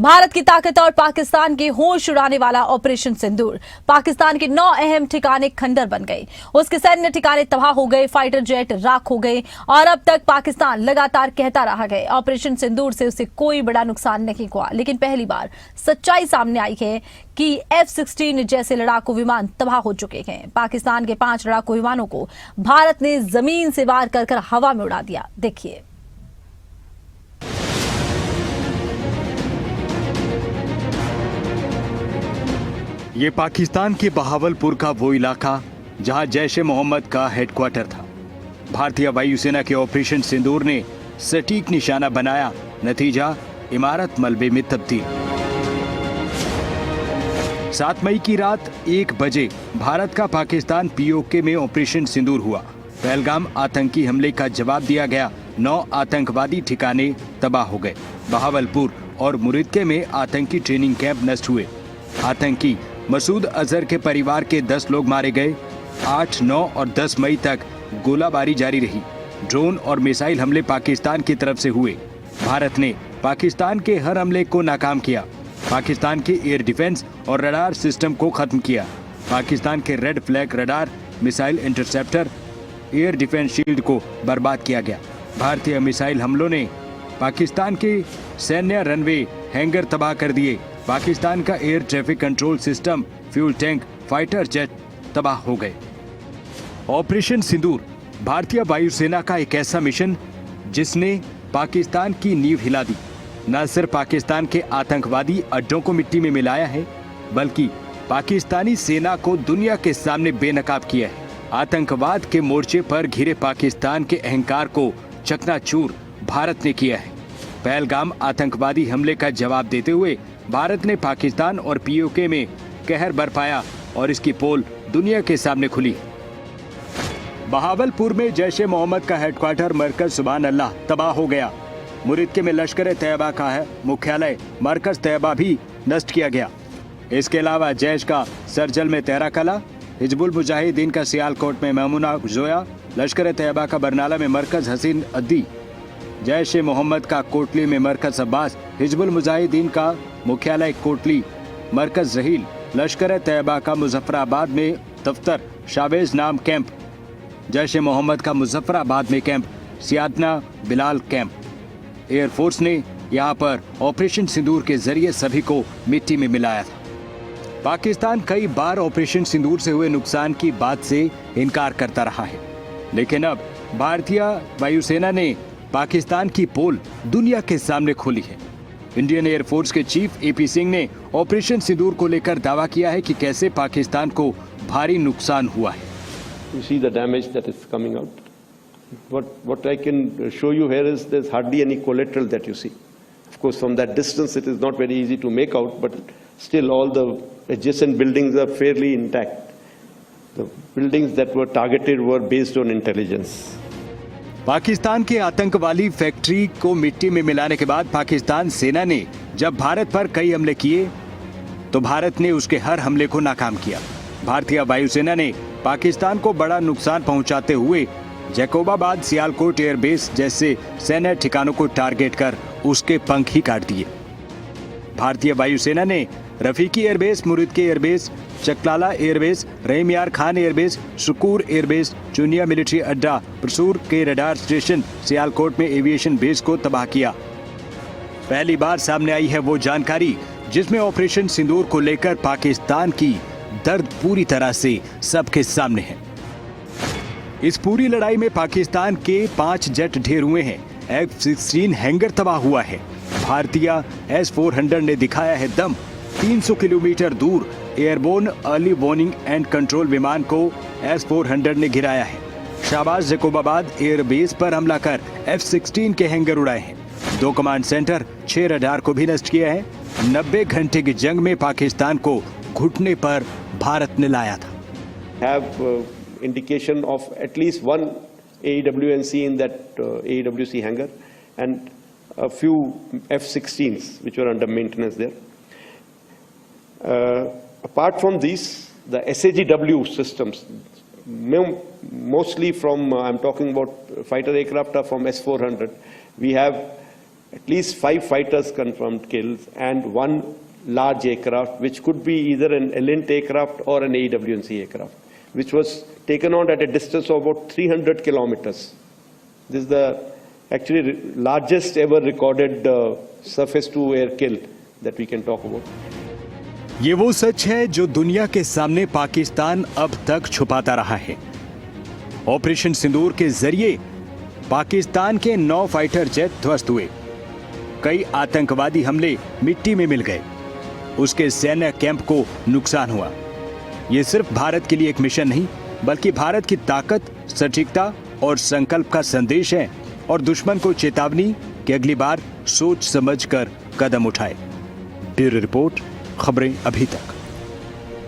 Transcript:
भारत की ताकत और पाकिस्तान के होश उड़ाने वाला ऑपरेशन सिंदूर। पाकिस्तान के 9 अहम ठिकाने खंडर बन गए, उसके सैन्य ठिकाने तबाह हो गए, फाइटर जेट राख हो गए और अब तक पाकिस्तान लगातार कहता रहा है ऑपरेशन सिंदूर से उसे कोई बड़ा नुकसान नहीं हुआ। लेकिन पहली बार सच्चाई सामने आई है कि F-16 जैसे लड़ाकू विमान तबाह हो चुके हैं। पाकिस्तान के 5 लड़ाकू विमानों को भारत ने जमीन से वार कर हवा में उड़ा दिया। देखिए, ये पाकिस्तान के बहावलपुर का वो इलाका जहां जैश ए मोहम्मद का हेडक्वार्टर था। भारतीय वायुसेना के ऑपरेशन सिंदूर ने सटीक निशाना बनाया, नतीजा इमारत मलबे में तब्दील। 7 मई की रात 1 बजे भारत का पाकिस्तान POK में ऑपरेशन सिंदूर हुआ। पहलगाम आतंकी हमले का जवाब दिया गया। 9 आतंकवादी ठिकाने तबाह हो गए। बहावलपुर और मुरिदके में आतंकी ट्रेनिंग कैंप नष्ट हुए। आतंकी मसूद अजहर के परिवार के 10 लोग मारे गए। 8, 9 और 10 मई तक गोलाबारी जारी रही। ड्रोन और मिसाइल हमले पाकिस्तान की तरफ से हुए। भारत ने पाकिस्तान के हर हमले को नाकाम किया। पाकिस्तान के एयर डिफेंस और रडार सिस्टम को खत्म किया। पाकिस्तान के red flag radar, missile interceptor, air defence shield को बर्बाद किया गया। भारतीय मिसाइल हमलों ने पाकिस्तान के सैन्य रनवे हैंगर तबाह कर दिए। पाकिस्तान का air traffic control system, fuel tank, fighter jet तबाह हो गए। ऑपरेशन सिंदूर भारतीय वायुसेना का एक ऐसा मिशन जिसने पाकिस्तान की नींव हिला दी। न सिर्फ पाकिस्तान के आतंकवादी अड्डों को मिट्टी में मिलाया है, बल्कि पाकिस्तानी सेना को दुनिया के सामने बेनकाब किया है। आतंकवाद के मोर्चे पर घिरे पाकिस्तान के अहंकार को चकनाचूर भारत ने किया है। पहलगाम आतंकवादी हमले का जवाब देते हुए भारत ने पाकिस्तान और POK में कहर बरपाया और इसकी पोल दुनिया के सामने खुली। बहावलपुर में जैश ए मोहम्मद का हेडक्वार्टर मरकज सुभान अल्लाह तबाह हो गया। मुरिदके में लश्कर ए तैयबा का है मुख्यालय मरकज तैयबा भी नष्ट किया गया। इसके अलावा जैश का सरजल में तेरा कला, हिजबुल मुजाहिदीन का सियालकोट में ममूना जोया, लश्कर ए तैयबा का बरनाला में मरकज हसीन अद्दी, जैश ए मोहम्मद का कोटली में मरकज अब्बास, हिजबुल मुजाहिदीन का मुख्यालय कोटली मरकज जहील, लश्कर ए तैयबा का मुजफ्फराबाद में दफ्तर शावेज नाम कैंप, जैश ए मोहम्मद का मुजफ्फराबाद में कैंप सियादना बिलाल कैंप। एयरफोर्स ने यहां पर ऑपरेशन सिंदूर के जरिए सभी को मिट्टी में मिलाया था। पाकिस्तान कई बार ऑपरेशन सिंदूर से हुए नुकसान की बात से इनकार करता रहा है, लेकिन अब भारतीय वायुसेना ने पाकिस्तान की पोल दुनिया के सामने खोली है। इंडियन एयरफोर्स के चीफ AP सिंह ने ऑपरेशन सिंदूर को लेकर दावा किया है कि कैसे पाकिस्तान को भारी नुकसान हुआ है। You see the damage that is coming out. What I can show you here is there's hardly any collateral that you see. Of course, from that distance, it is not very easy to make out, but still all the adjacent buildings are fairly intact. The buildings that were targeted were based on intelligence. Pakistan के आतंकवादी factory को मिट्टी में मिलाने के बाद पाकिस्तान सेना ने जब भारत पर कई हमले किए तो भारत ने उसके हर हमले को नाकाम किया। भारतीय वायुसेना ने पाकिस्तान को बड़ा नुकसान पहुंचाते हुए जैकोबाबाद, सियालकोट एयरबेस जैसे सैन्य ठिकानों को टारगेट कर उसके पंख ही काट दिए। भारतीय वायुसेना ने Rafiqui airbase, Muridke airbase, Chaklala airbase, Rahim Yar Khan airbase, Sukkur airbase, Chunian military अड्डा, प्रसूर के रडार स्टेशन, सियालकोट में एविएशन बेस को तबाह किया। पहली बार सामने आई है वो जानकारी जिसमें ऑपरेशन सिंदूर को लेकर पाकिस्तान की दर्द पूरी तरह से सबके सामने है। इस पूरी लड़ाई में पाकिस्तान के 5 जेट ढेर हुए हैं। F-16 हैंगर तबाह हुआ है। भारतीय S-400 ने दिखाया है दम। 300 किलोमीटर दूर airborne early warning and control विमान को S-400 ने गिराया है। शाहबाज जैकोबाबाद एयरबेस पर हमला कर F-16 के हैंगर उड़ाए हैं। 2 कमांड सेंटर, 6 रडार को भी नष्ट किया है। 90 घंटे की जंग में पाकिस्तान को घुटने पर भारत ने लाया था। Indication of at least one AEWNC in that AEWC hangar and a few F-16s which were under maintenance there. Apart from these, the SAGW systems, mostly from, I'm talking about fighter aircraft are from S-400. We have at least 5 fighters confirmed kills and 1 large aircraft, which could be either an Elint aircraft or an AWNC aircraft, which was taken out at a distance of about 300 kilometers. This is the actually largest ever recorded surface-to-air kill that we can talk about. ये वो सच है जो दुनिया के सामने पाकिस्तान अब तक छुपाता रहा है। ऑपरेशन सिंदूर के जरिए पाकिस्तान के 9 फाइटर जेट ध्वस्त हुए, कई आतंकवादी हमले मिट्टी में मिल गए, उसके सैन्य कैंप को नुकसान हुआ। ये सिर्फ भारत के लिए एक मिशन नहीं, बल्कि भारत की ताकत, सटीकता और संकल्प का संदेश है और दुश्मन को चेतावनी कि अगली बार सोच समझकर कदम उठाए। ब्यूरो रिपोर्ट, खबरें अभी तक।